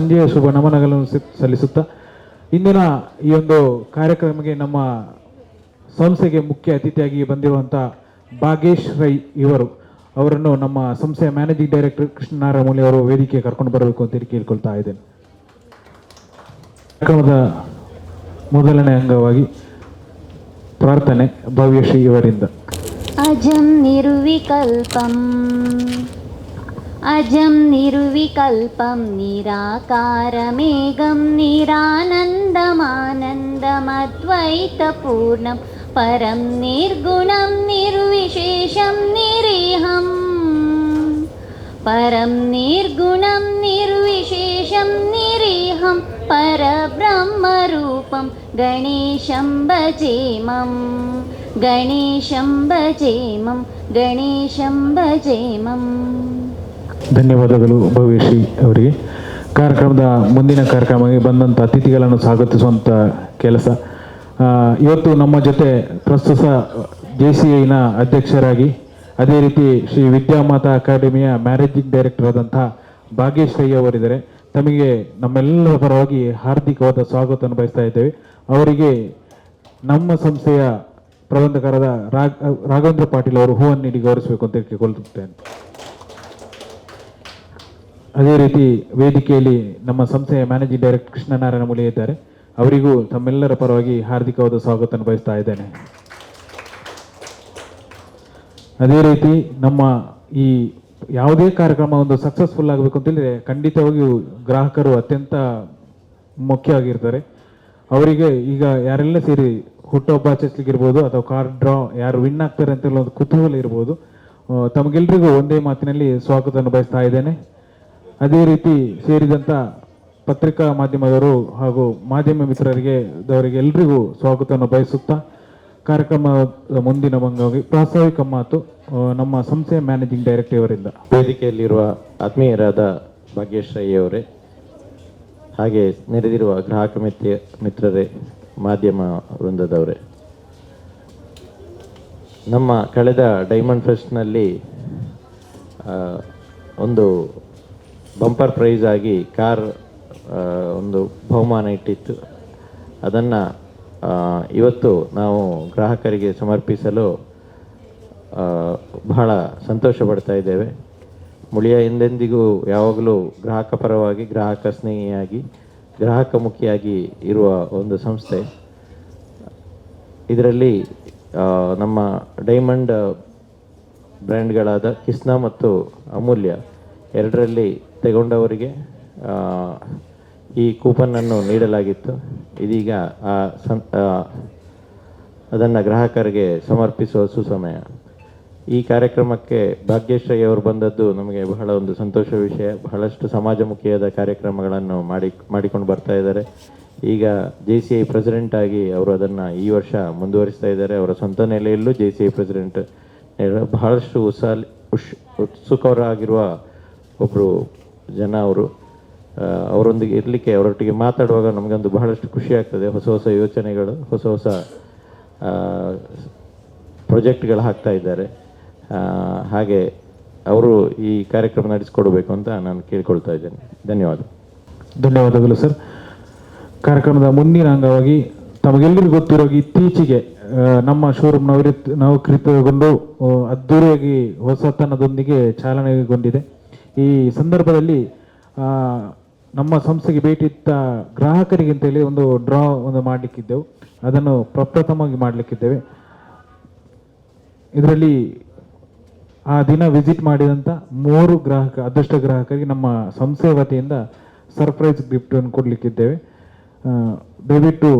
ಸಂಜೆಯ ಶುಭ ನಮನಗಳನ್ನು ಸಲ್ಲಿಸುತ್ತಾ ಇಂದಿನ ಈ ಒಂದು ಕಾರ್ಯಕ್ರಮಕ್ಕೆ ನಮ್ಮ ಸಂಸ್ಥೆಗೆ ಮುಖ್ಯ ಅತಿಥಿಯಾಗಿ ಬಂದಿರುವಂಥ ಭಾಗೇಶ್ ರೈ ಅವರನ್ನು ನಮ್ಮ ಸಂಸ್ಥೆಯ ಮ್ಯಾನೇಜಿಂಗ್ ಡೈರೆಕ್ಟರ್ ಕೃಷ್ಣನಾರಾಯಣ ಮೂಲೆ ಅವರು ವೇದಿಕೆಗೆ ಕರ್ಕೊಂಡು ಬರಬೇಕು ಅಂತ ಕೇಳ್ಕೊಳ್ತಾ ಇದ್ದೇನೆ. ಕಾರ್ಯಕ್ರಮದ ಮೊದಲನೇ ಅಂಗವಾಗಿ ಪ್ರಾರ್ಥನೆ ಭವ್ಯಶ್ರೀ ಇವರಿಂದ. ಅಜಂ ನಿರ್ವಿಕಲ್ಪಂ ನಿರಾಕಾರಮೇಘಂ ನಿರಾನಂದಮಾನಂದಮದ್ವೈತಪೂರ್ಣಂ ಪರಂ ನಿರ್ಗುಣಂ ನಿರ್ವಿಶೇಷಂ ನಿರೀಹಂ ಪರಬ್ರಹ್ಮರೂಪಂ ಗಣೇಶಂ ಭಜೇಮಂ. ಧನ್ಯವಾದಗಳು ಭವ್ಯಶ್ರೀ ಅವರಿಗೆ. ಕಾರ್ಯಕ್ರಮದ ಮುಂದಿನ ಕಾರ್ಯಕ್ರಮಕ್ಕೆ ಬಂದಂಥ ಅತಿಥಿಗಳನ್ನು ಸ್ವಾಗತಿಸುವಂಥ ಕೆಲಸ. ಇವತ್ತು ನಮ್ಮ ಜೊತೆ ಪ್ರಸ್ತುತ JCIನ ಅಧ್ಯಕ್ಷರಾಗಿ, ಅದೇ ರೀತಿ ಶ್ರೀ ವಿದ್ಯಾಮಾತಾ ಅಕಾಡೆಮಿಯ ಮ್ಯಾನೇಜಿಂಗ್ ಡೈರೆಕ್ಟರ್ ಆದಂತಹ ಭಾಗೇಶ್ ರೈ ಅವರಿದ್ದಾರೆ. ತಮಗೆ ನಮ್ಮೆಲ್ಲರ ಪರವಾಗಿ ಹಾರ್ದಿಕವಾದ ಸ್ವಾಗತವನ್ನು ಬಯಸ್ತಾ ಇದ್ದೇವೆ. ಅವರಿಗೆ ನಮ್ಮ ಸಂಸ್ಥೆಯ ಪ್ರಬಂಧಕರಾದ ರಾಘವೇಂದ್ರ ಪಾಟೀಲ್ ಅವರು ಹೂವನ್ನು ನೀಡಿ ಗೌರವಿಸಬೇಕು ಅಂತ ಕೇಳಿಕೊಳ್ಳುತ್ತೇನೆ. ಅದೇ ರೀತಿ ವೇದಿಕೆಯಲ್ಲಿ ನಮ್ಮ ಸಂಸ್ಥೆಯ ಮ್ಯಾನೇಜಿಂಗ್ ಡೈರೆಕ್ಟರ್ ಕೃಷ್ಣನಾರಾಯಣ ಮೂಲೆ ಇದ್ದಾರೆ. ಅವರಿಗೂ ತಮ್ಮೆಲ್ಲರ ಪರವಾಗಿ ಹಾರ್ದಿಕವಾದ ಸ್ವಾಗತವನ್ನು ಬಯಸ್ತಾ ಇದ್ದೇನೆ. ಅದೇ ರೀತಿ ನಮ್ಮ ಈ ಯಾವುದೇ ಕಾರ್ಯಕ್ರಮ ಒಂದು ಸಕ್ಸಸ್ಫುಲ್ ಆಗಬೇಕು ಅಂತೇಳಿದ್ರೆ ಖಂಡಿತವಾಗಿಯೂ ಗ್ರಾಹಕರು ಅತ್ಯಂತ ಮುಖ್ಯವಾಗಿರ್ತಾರೆ. ಅವರಿಗೆ ಈಗ ಯಾರೆಲ್ಲ ಸೇರಿ ಹುಟ್ಟುಹಬ್ಬ ಆಚರಿಸಲಿಕ್ಕಿರ್ಬೋದು ಅಥವಾ ಕಾರ್ ಡ್ರಾ ಯಾರು ವಿನ್ ಆಗ್ತಾರೆ ಅಂತ ಒಂದು ಕುತೂಹಲ ಇರ್ಬೋದು. ತಮಗೆಲ್ಲರಿಗೂ ಒಂದೇ ಮಾತಿನಲ್ಲಿ ಸ್ವಾಗತವನ್ನು ಬಯಸ್ತಾ ಇದ್ದೇನೆ. ಅದೇ ರೀತಿ ಸೇರಿದಂಥ ಪತ್ರಿಕಾ ಮಾಧ್ಯಮದವರು ಹಾಗೂ ಮಾಧ್ಯಮ ಮಿತ್ರರಿಗೆ ಎಲ್ರಿಗೂ ಸ್ವಾಗತವನ್ನು ಬಯಸುತ್ತಾ ಕಾರ್ಯಕ್ರಮದ ಮುಂದಿನ ಭಾಗವಾಗಿ ಪ್ರಾಸ್ತಾವಿಕ ಮಾತು ನಮ್ಮ ಸಂಸ್ಥೆಯ ಮ್ಯಾನೇಜಿಂಗ್ ಡೈರೆಕ್ಟರ್ ಅವರಿಂದ. ವೇದಿಕೆಯಲ್ಲಿರುವ ಆತ್ಮೀಯರಾದ ಭಾಗ್ಯೇಶ್ ರೈ ಅವರೇ, ಹಾಗೆ ನೆರೆದಿರುವ ಗ್ರಾಹಕ ಮಿತ್ರರೇ, ಮಾಧ್ಯಮ ವೃಂದದವರೇ, ನಮ್ಮ ಕಳೆದ ಡೈಮಂಡ್ ಫೆಸ್ಟ್ನಲ್ಲಿ ಒಂದು ಬಂಪರ್ ಪ್ರೈಸ್ ಆಗಿ ಕಾರ್ ಒಂದು ಬಹುಮಾನ ಇಟ್ಟಿತ್ತು. ಅದನ್ನು ಇವತ್ತು ನಾವು ಗ್ರಾಹಕರಿಗೆ ಸಮರ್ಪಿಸಲು ಬಹಳ ಸಂತೋಷ ಪಡ್ತಾ ಇದ್ದೇವೆ. ಮುಳಿಯ ಎಂದೆಂದಿಗೂ ಯಾವಾಗಲೂ ಗ್ರಾಹಕ ಪರವಾಗಿ, ಗ್ರಾಹಕ ಸ್ನೇಹಿಯಾಗಿ, ಗ್ರಾಹಕಮುಖಿಯಾಗಿ ಇರುವ ಒಂದು ಸಂಸ್ಥೆ. ಇದರಲ್ಲಿ ನಮ್ಮ ಡೈಮಂಡ್ ಬ್ರ್ಯಾಂಡ್ಗಳಾದ ಕಿಸ್ನಾ ಮತ್ತು ಅಮೂಲ್ಯ ಎರಡರಲ್ಲಿ ತೆಗೊಂಡವರಿಗೆ ಈ ಕೂಪನನ್ನು ನೀಡಲಾಗಿತ್ತು. ಇದೀಗ ಅದನ್ನು ಗ್ರಾಹಕರಿಗೆ ಸಮರ್ಪಿಸುವ ಸುಸಮಯ. ಈ ಕಾರ್ಯಕ್ರಮಕ್ಕೆ ಭಾಗ್ಯೇಶ್ ರೈ ಅವರು ಬಂದದ್ದು ನಮಗೆ ಬಹಳ ಒಂದು ಸಂತೋಷ ವಿಷಯ. ಬಹಳಷ್ಟು ಸಮಾಜಮುಖಿಯಾದ ಕಾರ್ಯಕ್ರಮಗಳನ್ನು ಮಾಡಿಕೊಂಡು ಬರ್ತಾ ಇದ್ದಾರೆ. ಈಗ JCI ಪ್ರೆಸಿಡೆಂಟ್ ಆಗಿ ಅವರು ಅದನ್ನು ಈ ವರ್ಷ ಮುಂದುವರಿಸ್ತಾ ಇದ್ದಾರೆ. ಅವರ ಸ್ವಂತ ನೆಲೆಯಲ್ಲೂ JCI ಪ್ರೆಸಿಡೆಂಟ್ ಬಹಳಷ್ಟು ಉತ್ಸುಕರಾಗಿರುವ ಒಬ್ಬರು ಜನ ಅವರು. ಅವರೊಂದಿಗೆ ಇರಲಿಕ್ಕೆ, ಅವರೊಟ್ಟಿಗೆ ಮಾತಾಡುವಾಗ ನಮಗೊಂದು ಬಹಳಷ್ಟು ಖುಷಿ ಆಗ್ತದೆ. ಹೊಸ ಹೊಸ ಯೋಚನೆಗಳು, ಹೊಸ ಹೊಸ ಪ್ರಾಜೆಕ್ಟ್ಗಳು ಹಾಕ್ತಾ ಇದ್ದಾರೆ. ಹಾಗೆ ಅವರು ಈ ಕಾರ್ಯಕ್ರಮ ನಡೆಸಿಕೊಡಬೇಕು ಅಂತ ನಾನು ಕೇಳಿಕೊಳ್ತಾ ಇದ್ದೇನೆ. ಧನ್ಯವಾದಗಳು ಸರ್. ಕಾರ್ಯಕ್ರಮದ ಮುಂದಿನ ಅಂಗವಾಗಿ ತಮಗೆಲ್ಲರಿಗೂ ಗೊತ್ತಿರೋ ಇತ್ತೀಚೆಗೆ ನಮ್ಮ ಶೋರೂಮ್ ನವೀಕೃತಗೊಂಡು ಅದ್ದೂರಿಯಾಗಿ ಹೊಸತನದೊಂದಿಗೆ ಚಾಲನೆಗೊಂಡಿದೆ. ಈ ಸಂದರ್ಭದಲ್ಲಿ ನಮ್ಮ ಸಂಸ್ಥೆಗೆ ಭೇಟಿ ಇತ್ತ ಗ್ರಾಹಕರಿಗೆ ಅಂತೇಳಿ ಒಂದು ಡ್ರಾ ಮಾಡಲಿಕ್ಕಿದ್ದೆವು. ಅದನ್ನು ಪ್ರಪ್ರಥಮವಾಗಿ ಮಾಡಲಿಕ್ಕಿದ್ದೇವೆ. ಇದರಲ್ಲಿ ಆ ದಿನ ವಿಸಿಟ್ ಮಾಡಿದಂಥ 3 ಅದೃಷ್ಟ ಗ್ರಾಹಕರಿಗೆ ನಮ್ಮ ಸಂಸ್ಥೆ ವತಿಯಿಂದ ಸರ್ಪ್ರೈಸ್ ಗಿಫ್ಟನ್ನು ಕೊಡಲಿಕ್ಕಿದ್ದೇವೆ. ದಯವಿಟ್ಟು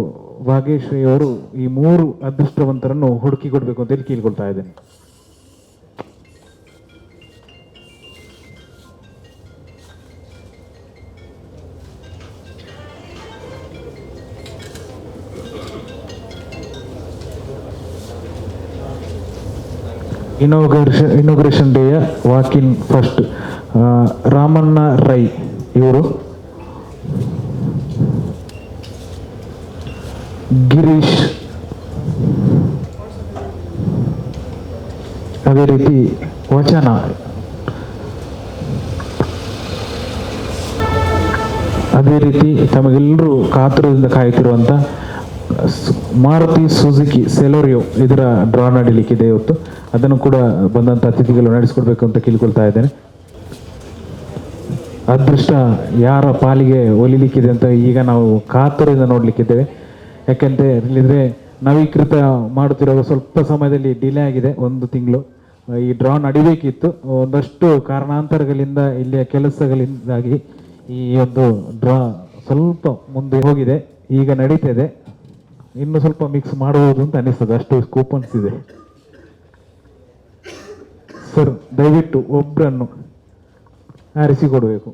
ಭಾಗೇಶ್ ರೈ ಅವರು ಈ 3 ಅದೃಷ್ಟವಂತರನ್ನು ಹುಡುಕಿ ಕೊಡಬೇಕು ಅಂತೇಳಿ ಕೇಳಿಕೊಳ್ತಾ ಇದ್ದೇನೆ. ಇನಾಗ್ರೇಷನ್ ಡೇಯ ವಾಕಿನ್ ಫಸ್ಟ್ ರಾಮಣ್ಣ ರೈ ಇವರು, ಗಿರೀಶ್, ಅದೇ ರೀತಿ ವಚನ, ಅದೇ ರೀತಿ ತಮಗೆಲ್ಲರೂ ಕಾತುರದಿಂದ ಕಾಯುತ್ತಿರುವಂಥ ಮಾರುತಿ ಸುಜುಕಿ ಸೆಲೋರಿಯೋ ಇದರ ಡ್ರಾ ನಡೀಲಿಕ್ಕಿದೆ ಇವತ್ತು. ಅದನ್ನು ಕೂಡ ಬಂದಂಥ ಅತಿಥಿಗಳು ನಡೆಸಿಕೊಡ್ಬೇಕು ಅಂತ ಕೇಳ್ಕೊಳ್ತಾ ಇದ್ದೇನೆ. ಅದೃಷ್ಟ ಯಾರ ಪಾಲಿಗೆ ಒಲಿಲಿಕ್ಕಿದೆ ಅಂತ ಈಗ ನಾವು ಕಾತುರದಿಂದ ನೋಡಲಿಕ್ಕಿದ್ದೇವೆ. ಯಾಕೆಂತ ಹೇಳಿದರೆ ನವೀಕೃತ ಮಾಡುತ್ತಿರುವ ಸ್ವಲ್ಪ ಸಮಯದಲ್ಲಿ ಡಿಲೇ ಆಗಿದೆ, 1 ತಿಂಗಳು. ಈ ಡ್ರಾ ನಡಿಬೇಕಿತ್ತು, ಒಂದಷ್ಟು ಕಾರಣಾಂತರಗಳಿಂದ ಇಲ್ಲಿಯ ಕೆಲಸಗಳಿಂದಾಗಿ ಈ ಒಂದು ಡ್ರಾ ಸ್ವಲ್ಪ ಮುಂದೆ ಹೋಗಿದೆ. ಈಗ ನಡೀತಿದೆ, ಇನ್ನು ಸ್ವಲ್ಪ ಮಿಕ್ಸ್ ಮಾಡಬಹುದು ಅಂತ ಅನಿಸ್ತದೆ, ಅಷ್ಟು ಕೂಪನ್ಸ್ ಇದೆ. ಸರ್ ದಯವಿಟ್ಟು ಒಬ್ಬರನ್ನು ಆರಿಸಿಕೊಡಬೇಕು.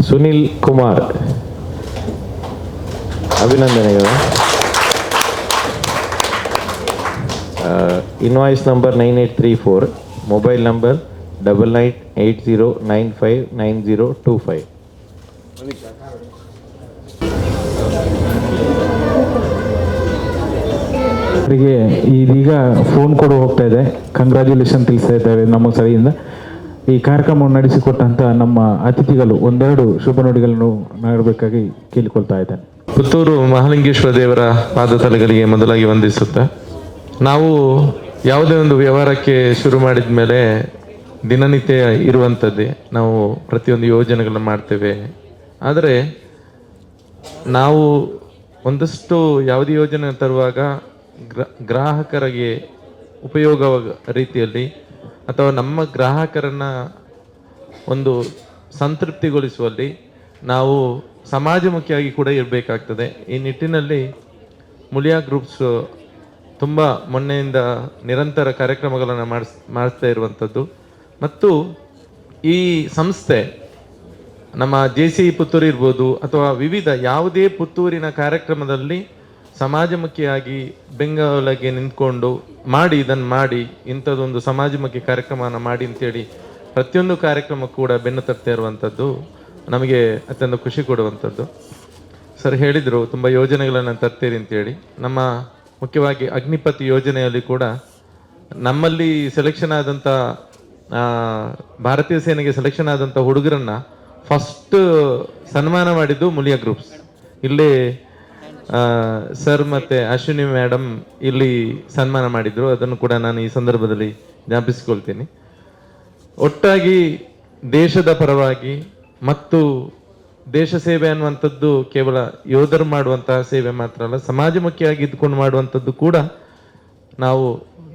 ಸುನಿಲ್ ಕುಮಾರ್, ಅಭಿನಂದನೆಗಳು. Invoice number 9834, mobile number 9980959025. ಅವರಿಗೆ ಇದೀಗ ಫೋನ್ ಕೂಡ ಹೋಗ್ತಾ ಇದೆ, ಕಂಗ್ರ್ಯಾಚುಲೇಷನ್ ತಿಳಿಸ್ತಾ ಇದ್ದಾರೆ ನಮ್ಮ ಸರಿಯಿಂದ. ಈ ಕಾರ್ಯಕ್ರಮವನ್ನು ನಡೆಸಿಕೊಟ್ಟಂತ ನಮ್ಮ ಅತಿಥಿಗಳು ಒಂದೆರಡು ಶುಭ ನುಡಿಗಳನ್ನು ಮಾಡಬೇಕಾಗಿ ಕೇಳಿಕೊಳ್ತಾ ಇದ್ದೇನೆ. ಪುತ್ತೂರು ಮಹಾಲಿಂಗೇಶ್ವರ ದೇವರ ಪಾದತಲೆಗಳಿಗೆ ಮೊದಲಾಗಿ ವಂದಿಸುತ್ತಾ, ನಾವು ಯಾವುದೇ ಒಂದು ವ್ಯವಹಾರಕ್ಕೆ ಶುರು ಮಾಡಿದ ಮೇಲೆ ದಿನನಿತ್ಯ ಇರುವಂಥದ್ದೇ, ನಾವು ಪ್ರತಿಯೊಂದು ಯೋಜನೆಗಳನ್ನು ಮಾಡ್ತೇವೆ. ಆದರೆ ನಾವು ಒಂದಷ್ಟು ಯಾವುದೇ ಯೋಜನೆ ತರುವಾಗ ಗ್ರಾಹಕರಿಗೆ ಉಪಯೋಗ ರೀತಿಯಲ್ಲಿ ಅಥವಾ ನಮ್ಮ ಗ್ರಾಹಕರನ್ನು ಒಂದು ಸಂತೃಪ್ತಿಗೊಳಿಸುವಲ್ಲಿ ನಾವು ಸಮಾಜಮುಖಿಯಾಗಿ ಕೂಡ ಇರಬೇಕಾಗ್ತದೆ. ಈ ನಿಟ್ಟಿನಲ್ಲಿ ಮುಳಿಯಾ ಗ್ರೂಪ್ಸ್ ತುಂಬ ಮೊನ್ನೆಯಿಂದ ನಿರಂತರ ಕಾರ್ಯಕ್ರಮಗಳನ್ನು ಮಾಡಿಸ್ತಾ ಇರುವಂಥದ್ದು. ಮತ್ತು ಈ ಸಂಸ್ಥೆ ನಮ್ಮ JCI ಪುತ್ತೂರು ಇರ್ಬೋದು ಅಥವಾ ವಿವಿಧ ಯಾವುದೇ ಪುತ್ತೂರಿನ ಕಾರ್ಯಕ್ರಮದಲ್ಲಿ ಸಮಾಜಮುಖಿಯಾಗಿ ಬೆಂಗಾವಲಾಗಿ ನಿಂತ್ಕೊಂಡು ಇದನ್ನು ಮಾಡಿ ಇಂಥದ್ದೊಂದು ಸಮಾಜಮುಖಿ ಕಾರ್ಯಕ್ರಮವನ್ನು ಮಾಡಿ ಅಂತೇಳಿ ಪ್ರತಿಯೊಂದು ಕಾರ್ಯಕ್ರಮ ಕೂಡ ಬೆನ್ನು ತರ್ತಾ ಇರುವಂಥದ್ದು ನಮಗೆ ಅತ್ಯಂತ ಖುಷಿ ಕೊಡುವಂಥದ್ದು. ಸರ್ ಹೇಳಿದರು ತುಂಬ ಯೋಜನೆಗಳನ್ನು ತರ್ತೀರಿ ಅಂತೇಳಿ. ನಮ್ಮ ಮುಖ್ಯವಾಗಿ ಅಗ್ನಿಪಥ್ ಯೋಜನೆಯಲ್ಲಿ ಕೂಡ ನಮ್ಮಲ್ಲಿ ಸೆಲೆಕ್ಷನ್ ಆದಂಥ ಭಾರತೀಯ ಸೇನೆಗೆ ಸೆಲೆಕ್ಷನ್ ಆದಂಥ ಹುಡುಗರನ್ನು ಫಸ್ಟ್ ಸನ್ಮಾನ ಮಾಡಿದ್ದು ಮುಳಿಯಾ ಗ್ರೂಪ್ಸ್. ಇಲ್ಲಿ ಸರ್ ಮತ್ತು ಅಶ್ವಿನಿ ಮೇಡಮ್ ಇಲ್ಲಿ ಸನ್ಮಾನ ಮಾಡಿದರು, ಅದನ್ನು ಕೂಡ ನಾನು ಈ ಸಂದರ್ಭದಲ್ಲಿ ಜ್ಞಾಪಿಸಿಕೊಳ್ತೀನಿ. ಒಟ್ಟಾಗಿ ದೇಶದ ಪರವಾಗಿ ಮತ್ತು ದೇಶ ಸೇವೆ ಅನ್ನುವಂಥದ್ದು ಕೇವಲ ಯೋಧರು ಮಾಡುವಂತಹ ಸೇವೆ ಮಾತ್ರ ಅಲ್ಲ, ಸಮಾಜಮುಖಿಯಾಗಿ ಇದ್ಕೊಂಡು ಮಾಡುವಂಥದ್ದು ಕೂಡ ನಾವು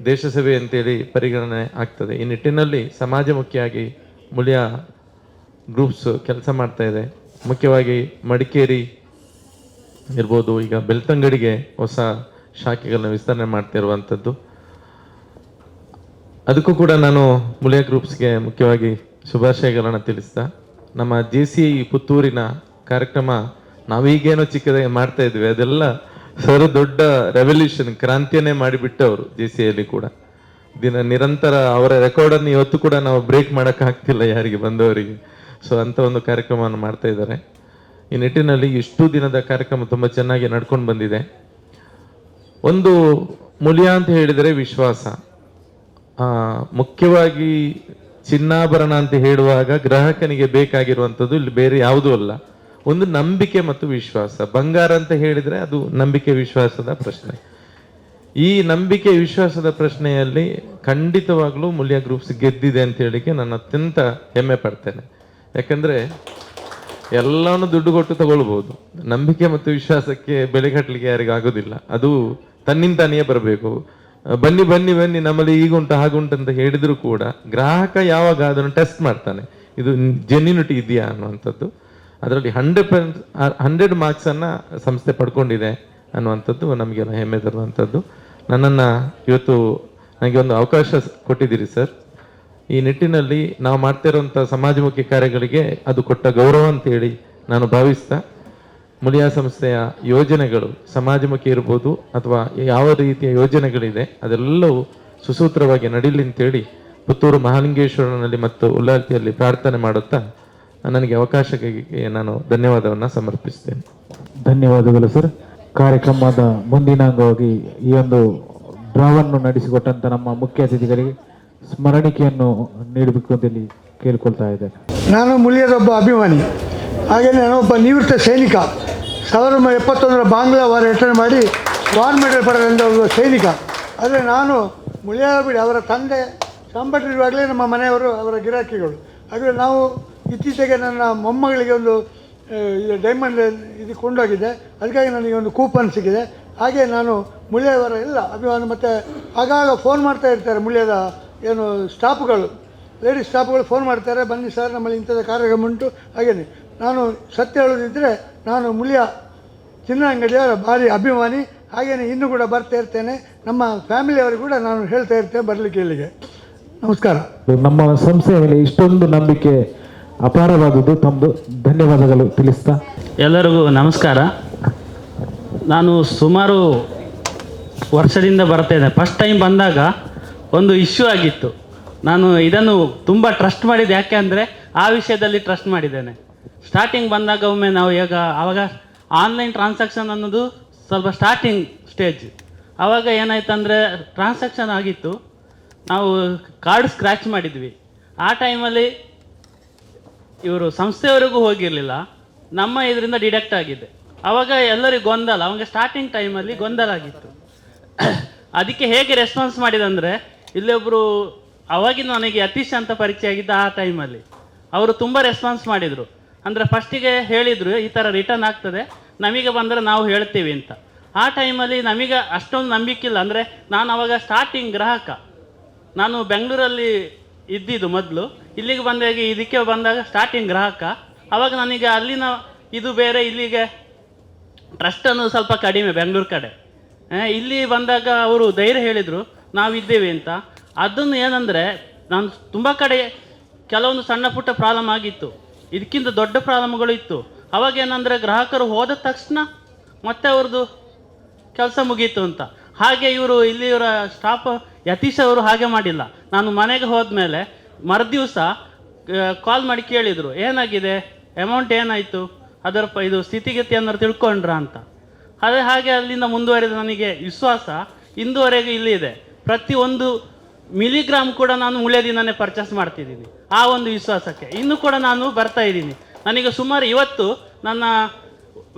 ದೇಶ ಸೇವೆ ಅಂತೇಳಿ ಪರಿಗಣನೆ ಆಗ್ತದೆ. ಈ ನಿಟ್ಟಿನಲ್ಲಿ ಸಮಾಜಮುಖಿಯಾಗಿ ಮುಳಿಯಾ ಗ್ರೂಪ್ಸ್ ಕೆಲಸ ಮಾಡ್ತಾ ಇದೆ. ಮುಖ್ಯವಾಗಿ ಮಡಿಕೇರಿ ಇರ್ಬೋದು, ಈಗ ಬೆಳ್ತಂಗಡಿಗೆ ಹೊಸ ಶಾಖೆಗಳನ್ನ ವಿಸ್ತರಣೆ ಮಾಡ್ತಾ ಇರುವಂಥದ್ದು. ಅದಕ್ಕೂ ಕೂಡ ನಾನು ಮುಳಿಯಾ ಗ್ರೂಪ್ಸ್ಗೆ ಮುಖ್ಯವಾಗಿ ಶುಭಾಶಯಗಳನ್ನು ತಿಳಿಸ್ತಾ, ನಮ್ಮ JCI ಪುತ್ತೂರಿನ ಕಾರ್ಯಕ್ರಮ ನಾವೀಗೇನೋ ಚಿಕ್ಕದಾಗಿ ಮಾಡ್ತಾ ಇದ್ವಿ, ಅದೆಲ್ಲ ಸರ್ ದೊಡ್ಡ ರೆವಲ್ಯೂಷನ್ ಕ್ರಾಂತಿಯನ್ನೇ ಮಾಡಿಬಿಟ್ಟು ಅವರು JCIಯಲ್ಲಿ ಕೂಡ ನಿರಂತರ ಅವರ ರೆಕಾರ್ಡನ್ನು ಇವತ್ತು ಕೂಡ ನಾವು ಬ್ರೇಕ್ ಮಾಡೋಕ್ಕಾಗ್ತಿಲ್ಲ ಯಾರಿಗೆ ಬಂದವರಿಗೆ. ಸೊ ಅಂಥ ಒಂದು ಕಾರ್ಯಕ್ರಮವನ್ನು ಮಾಡ್ತಾ ಇದ್ದಾರೆ. ಈ ನಿಟ್ಟಿನಲ್ಲಿ ಇಷ್ಟು ದಿನದ ಕಾರ್ಯಕ್ರಮ ತುಂಬ ಚೆನ್ನಾಗಿ ನಡ್ಕೊಂಡು ಬಂದಿದೆ. ಒಂದು ಮುಳಿಯಾ ಅಂತ ಹೇಳಿದರೆ ವಿಶ್ವಾಸ. ಮುಖ್ಯವಾಗಿ ಚಿನ್ನಾಭರಣ ಅಂತ ಹೇಳುವಾಗ ಗ್ರಾಹಕನಿಗೆ ಬೇಕಾಗಿರುವಂಥದ್ದು ಇಲ್ಲಿ ಬೇರೆ ಯಾವುದೂ ಅಲ್ಲ, ಒಂದು ನಂಬಿಕೆ ಮತ್ತು ವಿಶ್ವಾಸ. ಬಂಗಾರ ಅಂತ ಹೇಳಿದರೆ ಅದು ನಂಬಿಕೆ ವಿಶ್ವಾಸದ ಪ್ರಶ್ನೆ. ಈ ನಂಬಿಕೆ ವಿಶ್ವಾಸದ ಪ್ರಶ್ನೆಯಲ್ಲಿ ಖಂಡಿತವಾಗ್ಲೂ ಮುಳಿಯಾ ಗ್ರೂಪ್ಸ್ ಗೆದ್ದಿದೆ ಅಂತ ಹೇಳಿಕ್ಕೆ ನಾನು ಅತ್ಯಂತ ಹೆಮ್ಮೆ ಪಡ್ತೇನೆ. ಯಾಕಂದರೆ ಎಲ್ಲನೂ ದುಡ್ಡು ಕೊಟ್ಟು ತಗೊಳ್ಬೋದು, ನಂಬಿಕೆ ಮತ್ತು ವಿಶ್ವಾಸಕ್ಕೆ ಬೆಲೆ ಕಟ್ಟಲಿಕ್ಕೆ ಯಾರಿಗೂ ಆಗೋದಿಲ್ಲ. ಅದು ತನ್ನಿಂತಾನೇ ಬರಬೇಕು. ಬನ್ನಿ ಬನ್ನಿ ಬನ್ನಿ ನಮ್ಮಲ್ಲಿ ಈಗುಂಟು ಹಾಗುಂಟು ಅಂತ ಹೇಳಿದ್ರು ಕೂಡ ಗ್ರಾಹಕ ಯಾವಾಗ ಅದನ್ನು ಟೆಸ್ಟ್ ಮಾಡ್ತಾನೆ, ಇದು ಜೆನ್ಯೂನಿಟಿ ಇದೆಯಾ ಅನ್ನುವಂಥದ್ದು. ಅದರಲ್ಲಿ 100 ಮಾರ್ಕ್ಸನ್ನು ಸಂಸ್ಥೆ ಪಡ್ಕೊಂಡಿದೆ ಅನ್ನುವಂಥದ್ದು ನಮಗೆಲ್ಲ ಹೆಮ್ಮೆ ತರುವಂಥದ್ದು. ನನ್ನನ್ನು ಇವತ್ತು ನನಗೆ ಒಂದು ಅವಕಾಶ ಕೊಟ್ಟಿದ್ದೀರಿ ಸರ್. ಈ ನಿಟ್ಟಿನಲ್ಲಿ ನಾವು ಮಾಡ್ತಾ ಇರುವಂಥ ಸಮಾಜಮುಖಿ ಕಾರ್ಯಗಳಿಗೆ ಅದು ಕೊಟ್ಟ ಗೌರವ ಅಂತೇಳಿ ನಾನು ಭಾವಿಸ್ತಾ, ಮುಳಿಯಾ ಸಂಸ್ಥೆಯ ಯೋಜನೆಗಳು ಸಮಾಜಮುಖಿ ಇರ್ಬೋದು ಅಥವಾ ಯಾವ ರೀತಿಯ ಯೋಜನೆಗಳಿದೆ ಅದೆಲ್ಲವೂ ಸುಸೂತ್ರವಾಗಿ ನಡೀಲಿ ಅಂತೇಳಿ ಪುತ್ತೂರು ಮಹಾಲಿಂಗೇಶ್ವರನಲ್ಲಿ ಮತ್ತು ಉಲ್ಲಾಲ್ತಿಯಲ್ಲಿ ಪ್ರಾರ್ಥನೆ ಮಾಡುತ್ತಾ ನನಗೆ ಅವಕಾಶಕ್ಕೆ ನಾನು ಧನ್ಯವಾದವನ್ನು ಸಮರ್ಪಿಸ್ತೇನೆ. ಧನ್ಯವಾದಗಳು ಸರ್. ಕಾರ್ಯಕ್ರಮದ ಮುಂದಿನ ಅಂಗವಾಗಿ ಈ ಒಂದು ಡ್ರಾವನ್ನು ನಡೆಸಿಕೊಟ್ಟಂತ ನಮ್ಮ ಮುಖ್ಯ ಅತಿಥಿಗಳಿಗೆ ಸ್ಮರಣಿಕೆಯನ್ನು ನೀಡಬೇಕು ಅಂತೇಳಿ ಕೇಳ್ಕೊಳ್ತಾ ಇದ್ದೇನೆ. ನಾನು ಮುಳಿಯದೊಬ್ಬ ಅಭಿಮಾನಿ, ಹಾಗೆಯೇ ನಾನೊಬ್ಬ ನಿವೃತ್ತ ಸೈನಿಕ. 1971 ಬಾಂಗ್ಲಾ ವಾರ ಅಟೆಂಡ್ ಮಾಡಿ ವಾರ್ ಮೆಡಲ್ ಪಡೆದಂಥ ಒಬ್ಬ ಸೈನಿಕ. ಆದರೆ ನಾನು ಮುಳಿಯಾದ ಬಿಡಿ ಅವರ ತಂದೆ ಸಂಪಟ್ಟಿರುವಾಗಲೇ ನಮ್ಮ ಮನೆಯವರು ಅವರ ಗಿರಾಕಿಗಳು. ಹಾಗೆ ನಾವು ಇತ್ತೀಚೆಗೆ ನನ್ನ ಮೊಮ್ಮಗಳಿಗೆ ಒಂದು ಇದು ಡೈಮಂಡ್ ಇದು ಕೊಂಡೋಗಿದ್ದೆ, ಅದಕ್ಕಾಗಿ ನನಗೆ ಒಂದು ಕೂಪನ್ ಸಿಕ್ಕಿದೆ. ಹಾಗೆ ನಾನು ಮುಳಿಯವರ ಎಲ್ಲ ಅಭಿಮಾನ. ಮತ್ತು ಆಗಾಗ ಫೋನ್ ಮಾಡ್ತಾ ಇರ್ತಾರೆ ಮುಳಿಯದ ಏನು ಸ್ಟಾಫ್ಗಳು, ಲೇಡೀಸ್ ಸ್ಟಾಫ್ಗಳು ಫೋನ್ ಮಾಡ್ತಾರೆ, ಬನ್ನಿ ಸರ್ ನಮ್ಮಲ್ಲಿ ಇಂಥದ್ದು ಕಾರ್ಯಕ್ರಮ ಉಂಟು. ಹಾಗೇನೆ ನಾನು ಸತ್ಯ ಹೇಳೋದಿದ್ದರೆ ನಾನು ಮುಳಿಯ ಚಿನ್ನ ಅಂಗಡಿಯವರ ಭಾರಿ ಅಭಿಮಾನಿ. ಹಾಗೆಯೇ ಇನ್ನೂ ಕೂಡ ಬರ್ತಾ ಇರ್ತೇನೆ. ನಮ್ಮ ಫ್ಯಾಮಿಲಿಯವರಿಗೆ ಕೂಡ ನಾನು ಹೇಳ್ತಾ ಇರ್ತೇನೆ ಬರಲಿಕ್ಕೆ ಇಲ್ಲಿಗೆ. ನಮಸ್ಕಾರ. ನಮ್ಮ ಸಂಸ್ಥೆಯ ಮೇಲೆ ಇಷ್ಟೊಂದು ನಂಬಿಕೆ ಅಪಾರವಾದುದು, ತಮ್ಮದು ಧನ್ಯವಾದಗಳು ತಿಳಿಸ್ತಾ ಎಲ್ಲರಿಗೂ ನಮಸ್ಕಾರ. ನಾನು ಸುಮಾರು ವರ್ಷದಿಂದ ಬರ್ತೇನೆ. ಫಸ್ಟ್ ಟೈಮ್ ಬಂದಾಗ ಒಂದು ಇಶ್ಯೂ ಆಗಿತ್ತು. ನಾನು ಇದನ್ನು ತುಂಬ ಟ್ರಸ್ಟ್ ಮಾಡಿದ್ದೆ. ಯಾಕೆ ಅಂದರೆ ಆ ವಿಷಯದಲ್ಲಿ ಟ್ರಸ್ಟ್ ಮಾಡಿದ್ದೇನೆ. ಸ್ಟಾರ್ಟಿಂಗ್ ಬಂದಾಗ ಒಮ್ಮೆ ನಾವು ಆವಾಗ ಆನ್ಲೈನ್ ಟ್ರಾನ್ಸಾಕ್ಷನ್ ಅನ್ನೋದು ಸ್ವಲ್ಪ ಸ್ಟಾರ್ಟಿಂಗ್ ಸ್ಟೇಜ್. ಆವಾಗ ಏನಾಯ್ತಂದರೆ ಟ್ರಾನ್ಸಾಕ್ಷನ್ ಆಗಿತ್ತು, ನಾವು ಕಾರ್ಡ್ ಸ್ಕ್ರ್ಯಾಚ್ ಮಾಡಿದ್ವಿ. ಆ ಟೈಮಲ್ಲಿ ಇವರು ಸಂಸ್ಥೆಯವರೆಗೂ ಹೋಗಿರಲಿಲ್ಲ, ನಮ್ಮ ಇದರಿಂದ ಡಿಡಕ್ಟ್ ಆಗಿದೆ. ಆವಾಗ ಎಲ್ಲರಿಗೂ ಗೊಂದಲ, ಅವಾಗ ಸ್ಟಾರ್ಟಿಂಗ್ ಟೈಮಲ್ಲಿ ಗೊಂದಲ ಆಗಿತ್ತು. ಅದಕ್ಕೆ ಹೇಗೆ ರೆಸ್ಪಾನ್ಸ್ ಮಾಡಿದಂದರೆ, ಇಲ್ಲೊಬ್ಬರು ಅವಾಗಿನ ನನಗೆ ಯತೀಶ್ ಅಂತ ಪರಿಚಯ ಆಗಿದ್ದ ಆ ಟೈಮಲ್ಲಿ ಅವರು ತುಂಬ ರೆಸ್ಪಾನ್ಸ್ ಮಾಡಿದರು. ಅಂದರೆ ಫಸ್ಟಿಗೆ ಹೇಳಿದರು ಈ ಥರ ರಿಟರ್ನ್ ಆಗ್ತದೆ, ನಮಗೆ ಬಂದರೆ ನಾವು ಹೇಳ್ತೀವಿ ಅಂತ. ಆ ಟೈಮಲ್ಲಿ ನಮಗೆ ಅಷ್ಟೊಂದು ನಂಬಿಕಿಲ್ಲ. ಅಂದರೆ ನಾನು ಅವಾಗ ಸ್ಟಾರ್ಟಿಂಗ್ ಗ್ರಾಹಕ, ನಾನು ಬೆಂಗಳೂರಲ್ಲಿ ಇದ್ದಿದ್ದು ಮೊದಲು. ಇಲ್ಲಿಗೆ ಬಂದಾಗ ಇದಕ್ಕೆ ಬಂದಾಗ ಸ್ಟಾರ್ಟಿಂಗ್ ಗ್ರಾಹಕ. ಆವಾಗ ನನಗೆ ಅಲ್ಲಿನ ಇದು ಬೇರೆ, ಇಲ್ಲಿಗೆ ಟ್ರಸ್ಟನ್ನು ಸ್ವಲ್ಪ ಕಡಿಮೆ ಬೆಂಗಳೂರು ಕಡೆ. ಇಲ್ಲಿ ಬಂದಾಗ ಅವರು ಧೈರ್ಯ ಹೇಳಿದರು ನಾವಿದ್ದೇವೆ ಅಂತ. ಅದನ್ನು ಏನಂದರೆ ನಾನು ತುಂಬ ಕಡೆ ಕೆಲವೊಂದು ಸಣ್ಣ ಪುಟ್ಟ ಪ್ರಾಬ್ಲಮ್ ಆಗಿತ್ತು, ಇದಕ್ಕಿಂತ ದೊಡ್ಡ ಪ್ರಾಬ್ಲಮ್ಗಳು ಇತ್ತು. ಅವಾಗ ಏನಂದರೆ ಗ್ರಾಹಕರು ಹೋದ ತಕ್ಷಣ ಮತ್ತೆ ಅವ್ರದ್ದು ಕೆಲಸ ಮುಗೀತು ಅಂತ. ಹಾಗೆ ಇವರು ಇಲ್ಲಿ ಇವರ ಸ್ಟಾಫ್ ಯತೀಶ್ ಅವರು ಹಾಗೆ ಮಾಡಿಲ್ಲ. ನಾನು ಮನೆಗೆ ಹೋದ್ಮೇಲೆ ಮರುದಿವಸ ಕಾಲ್ ಮಾಡಿ ಕೇಳಿದರು, ಏನಾಗಿದೆ, ಅಮೌಂಟ್ ಏನಾಯಿತು, ಅದರ ಇದು ಸ್ಥಿತಿಗತಿ ಏನಾದ್ರು ತಿಳ್ಕೊಂಡ್ರ ಅಂತ. ಹಾಗೆ ಅಲ್ಲಿಂದ ಮುಂದುವರೆದ ನನಗೆ ವಿಶ್ವಾಸ ಇಂದುವರೆಗೂ ಇಲ್ಲಿದೆ. ಪ್ರತಿಯೊಂದು ಮಿಲಿಗ್ರಾಮ್ ಕೂಡ ನಾನು ಮುಳಿಯದಿಂದನೇ ಪರ್ಚೇಸ್ ಮಾಡ್ತಿದ್ದೀನಿ. ಆ ಒಂದು ವಿಶ್ವಾಸಕ್ಕೆ ಇನ್ನೂ ಕೂಡ ನಾನು ಬರ್ತಾ ಇದ್ದೀನಿ. ನನಗೆ ಸುಮಾರು ಇವತ್ತು ನನ್ನ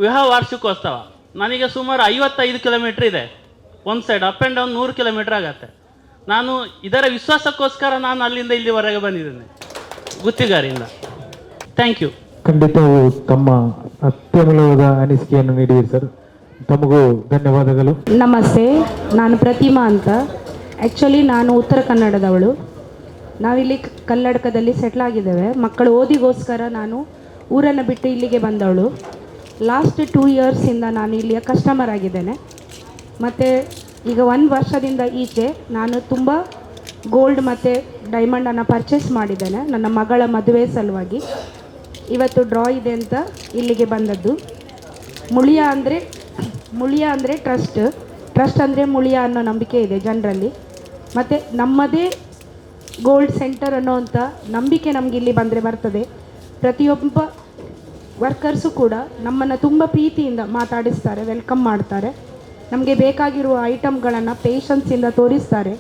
ವಿವಾಹ ವಾರ್ಷಿಕೋತ್ಸವ, ನನಗೆ ಸುಮಾರು 55 ಕಿಲೋಮೀಟ್ರ್ ಇದೆ ಒಂದು side, up and down 100 kilometre ಆಗುತ್ತೆ. ನಾನು ಇದರ ವಿಶ್ವಾಸಕ್ಕೋಸ್ಕರ ನಾನು ಅಲ್ಲಿಂದ ಇಲ್ಲಿವರೆಗೆ ಬಂದಿದ್ದೇನೆ, ಗುತ್ತಿಗಾರಿಯಿಂದ. Thank you. ಖಂಡಿತವೂ ತಮ್ಮ ಅತ್ಯಮೂಲ್ಯವಾದ ಅನಿಸಿಕೆಯನ್ನು ನೀಡಿದ್ದೀರಿ ಸರ್, ತಮಗೂ ಧನ್ಯವಾದಗಳು. ನಮಸ್ತೆ, ನಾನು ಪ್ರತಿಮಾ ಅಂತ. ಆ್ಯಕ್ಚುಲಿ ನಾನು ಉತ್ತರ ಕನ್ನಡದವಳು. ನಾವಿಲ್ಲಿ ಕಲ್ಲಡ್ಕದಲ್ಲಿ ಸೆಟ್ಲ್ ಆಗಿದ್ದೇವೆ. ಮಕ್ಕಳು ಓದಿಗೋಸ್ಕರ ನಾನು ಊರನ್ನು ಬಿಟ್ಟು ಇಲ್ಲಿಗೆ ಬಂದವಳು. ಲಾಸ್ಟ್ 2 ಇಯರ್ಸಿಂದ ನಾನು ಇಲ್ಲಿಯ ಕಸ್ಟಮರ್ ಆಗಿದ್ದೇನೆ. ಮತ್ತು ಈಗ 1 ವರ್ಷದಿಂದ ಈಚೆ ನಾನು ತುಂಬ ಗೋಲ್ಡ್ ಮತ್ತು ಡೈಮಂಡನ್ನು ಪರ್ಚೇಸ್ ಮಾಡಿದ್ದೇನೆ ನನ್ನ ಮಗಳ ಮದುವೆ ಸಲುವಾಗಿ. ಇವತ್ತು ಡ್ರಾ ಇದೆ ಅಂತ ಇಲ್ಲಿಗೆ ಬಂದದ್ದು. ಮುಳಿಯ ಅಂದರೆ ಟ್ರಸ್ಟ್ ಅಂದರೆ ಮುಳಿಯ ಅನ್ನೋ ನಂಬಿಕೆ ಇದೆ ಜನರಲ್ಲಿ. ಮತ್ತು ನಮ್ಮದೇ ಗೋಲ್ಡ್ ಸೆಂಟರ್ ಅನ್ನೋವಂಥ ನಂಬಿಕೆ ನಮಗೆ ಇಲ್ಲಿ ಬಂದರೆ ಬರ್ತದೆ. ಪ್ರತಿಯೊಬ್ಬ ವರ್ಕರ್ಸು ಕೂಡ ನಮ್ಮನ್ನು ತುಂಬ ಪ್ರೀತಿಯಿಂದ ಮಾತಾಡಿಸ್ತಾರೆ, ವೆಲ್ಕಮ್ ಮಾಡ್ತಾರೆ. ನಮಗೆ ಬೇಕಾಗಿರುವ ಐಟಮ್ಗಳನ್ನು ಪೇಷನ್ಸಿಂದ ತೋರಿಸ್ತಾರೆ.